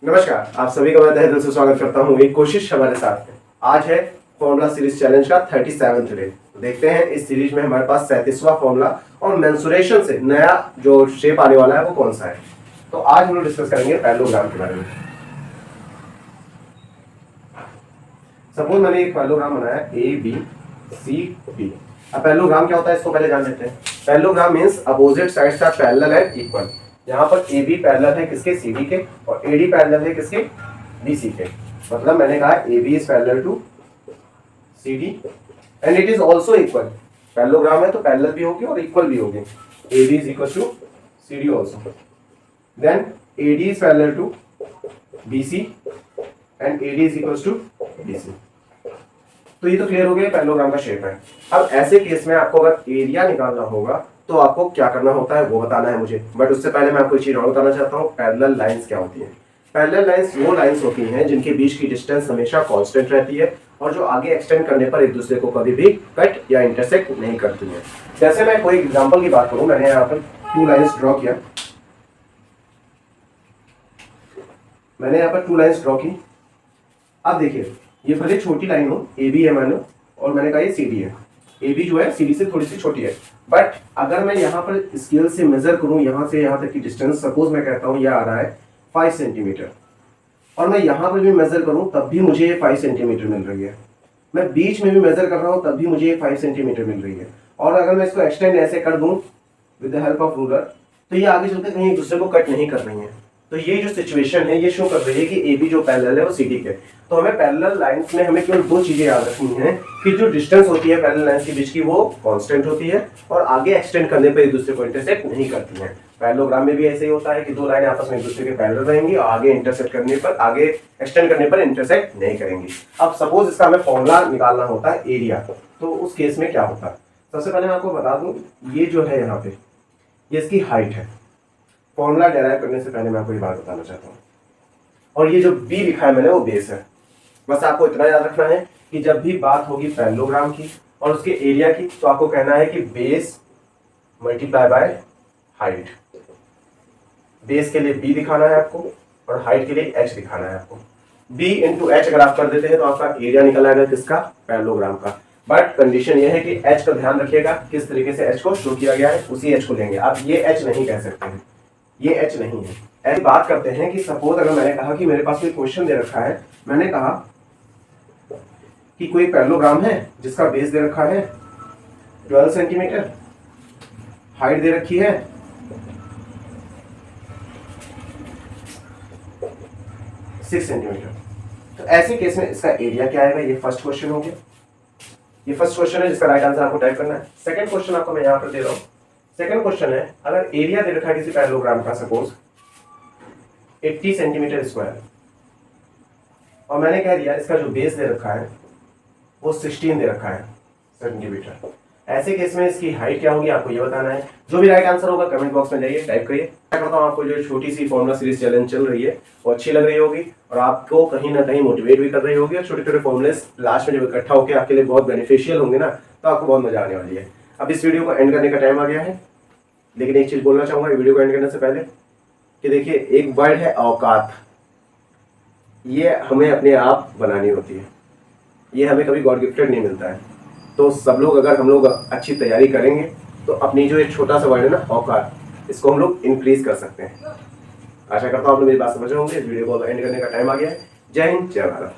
नमस्कार, आप सभी का मैं तहे दिल से स्वागत करता हूँ। एक कोशिश हमारे साथ है। आज है फॉर्मूला सीरीज चैलेंज का 37th डे। देखते हैं इस सीरीज में हमारे पास 37वां फॉर्मूला और मेंसुरेशन से नया जो शेप आने वाला है वो कौन सा है। तो आज हम लोग डिस्कस करेंगे पैरेललोग्राम के बारे में। सपोज मैंने एक पैरेललोग्राम बनाया ए बी सी डी। अब पैरेललोग्राम क्या होता है इसको पहले जान लेते हैं। Parallelogram means opposite sides are parallel and equal. यहाँ पर ए बी पैरेलल है किसके, सी डी के, और ए डी पैरेलल है किसके, बी सी के। मतलब मैंने कहा A B is parallel to C D and it is also equal. Parallelogram है तो पैरेलल भी होगी और इक्वल भी होगी। A B is equal to C D also. Then A D is parallel to B C and A D is equal to B C. तो ये तो क्लियर हो गया पैरेललोग्राम का शेप है। अब ऐसे केस में आपको अगर एरिया निकालना होगा तो आपको क्या करना होता है वो बताना है मुझे। बट उससे पहले मैं आपको एक चीज और बताना चाहता हूँ, पैरेलल लाइंस क्या होती हैं। पैरेलल लाइंस वो लाइंस होती हैं जिनके बीच की डिस्टेंस हमेशा कांस्टेंट रहती है और जो आगे एक्सटेंड करने पर एक दूसरे को कभी भी कट या इंटरसेक्ट नहीं करती हैं। जैसे मैं कोई एग्जांपल की बात करूं, मैंने यहाँ पर 2 लाइंस ड्रॉ किया। मैंने यहाँ पर 2 लाइंस ड्रॉ की। अब देखिए, ये भले छोटी लाइन हो, ए बी है मान लो, और मैंने कहा ये सी डी है। ए बी जो है सी डी से थोड़ी सी छोटी है, बट अगर मैं यहाँ पर स्केल से मेजर करूँ यहाँ से यहाँ तक की डिस्टेंस, सपोज मैं कहता हूँ यह आ रहा है 5 सेंटीमीटर, और मैं यहाँ पर भी मेजर करूँ तब भी मुझे ये 5 सेंटीमीटर मिल रही है। मैं बीच में भी मेजर कर रहा हूँ तब भी मुझे ये 5 सेंटीमीटर मिल रही है। और अगर मैं इसको एक्सटेंड ऐसे कर दूँ with the help of ruler, तो ये आगे चलकर कहीं एक दूसरे को कट नहीं कर रही है। तो ये जो सिचुएशन है ये शो कर रही है कि ए बी जो पैरेलल है वो सी डी के। तो हमें पैरेलल लाइंस में हमें केवल 2 चीजें याद रखनी है कि जो डिस्टेंस होती है पैरेलल लाइंस के बीच की वो कांस्टेंट होती है और आगे एक्सटेंड करने पर एक दूसरे को इंटरसेक्ट नहीं करती है। पैरेललोग्राम में भी ऐसे ही होता है कि 2 लाइनें आपस में एक दूसरे के पैरेलल रहेंगी और आगे इंटरसेक्ट करने पर, आगे एक्सटेंड करने पर इंटरसेक्ट नहीं करेंगी। अब सपोज इसका हमें फॉर्मूला निकालना होता है एरिया, तो उस केस में क्या होता है। सबसे पहले मैं आपको बता दूं, ये जो है यहाँ पे ये इसकी हाइट है। फॉर्मूला डेराइव करने से पहले मैं आपको ये बात बताना चाहता हूँ, और ये जो बी लिखा है मैंने वो बेस है। बस आपको इतना याद रखना है कि जब भी बात होगी पैरेललोग्राम की और उसके एरिया की, तो आपको कहना है कि base multiply by height. Base के लिए बी दिखाना है आपको और हाइट के लिए एच दिखाना है आपको। बी इंटू एच अगर आप कर देते हैं तो आपका एरिया निकल आएगा किसका, पैरेललोग्राम का। बट कंडीशन ये है कि एच का ध्यान रखिएगा, किस तरीके से एच को शो किया गया है उसी एच को लेंगे। आप ये एच नहीं कह सकते हैं, ये एच नहीं है। ऐसी बात करते हैं कि सपोज अगर मैंने कहा कि मेरे पास कोई क्वेश्चन दे रखा है, मैंने कहा कि कोई पैरेललोग्राम है जिसका बेस दे रखा है 12 सेंटीमीटर, हाइट दे रखी है 6 सेंटीमीटर। तो ऐसे केस में इसका एरिया क्या आएगा, ये फर्स्ट क्वेश्चन हो गया। ये फर्स्ट क्वेश्चन है जिसका राइट आंसर आपको टाइप करना है। सेकंड क्वेश्चन आपको मैं यहाँ पर दे रहा हूँ। सेकंड क्वेश्चन है, अगर एरिया दे रखा है किसी पैरेललोग्राम का सपोज 80 सेंटीमीटर स्क्वायर, और मैंने कह दिया इसका जो बेस दे रखा है वो 16 दे रखा है सेंटीमीटर। ऐसे केस में इसकी हाइट क्या होगी आपको ये बताना है। जो भी राइट आंसर होगा कमेंट बॉक्स में जाइए टाइप करिए। मैं करता हूँ आपको जो छोटी सी फॉर्मूला सीरीज चैलेंज चल रही है वो अच्छी लग रही होगी और आपको कहीं ना कहीं मोटिवेट भी कर रही होगी, और छोटे छोटे फॉर्मूले लास्ट में जब इकट्ठा होकर आपके लिए बहुत बेनिफिशियल होंगे ना, तो आपको बहुत मजा आने वाली है। अब इस वीडियो को एंड करने का टाइम आ गया है, लेकिन एक चीज बोलना चाहूंगा वीडियो को एंड करने से पहले कि देखिए, एक वर्ड है औकात। ये हमें अपने आप बनानी होती है, ये हमें कभी गॉड गिफ्टेड नहीं मिलता है। तो सब लोग, अगर हम लोग अच्छी तैयारी करेंगे तो अपनी जो एक छोटा सा वर्ड है ना औकात, इसको हम लोग इंक्रीज कर सकते हैं। आशा करता हूँ आप लोग मेरी बात समझ रहे होंगे। इस वीडियो को एंड करने का टाइम आ गया है। जय हिंद, जय भारत।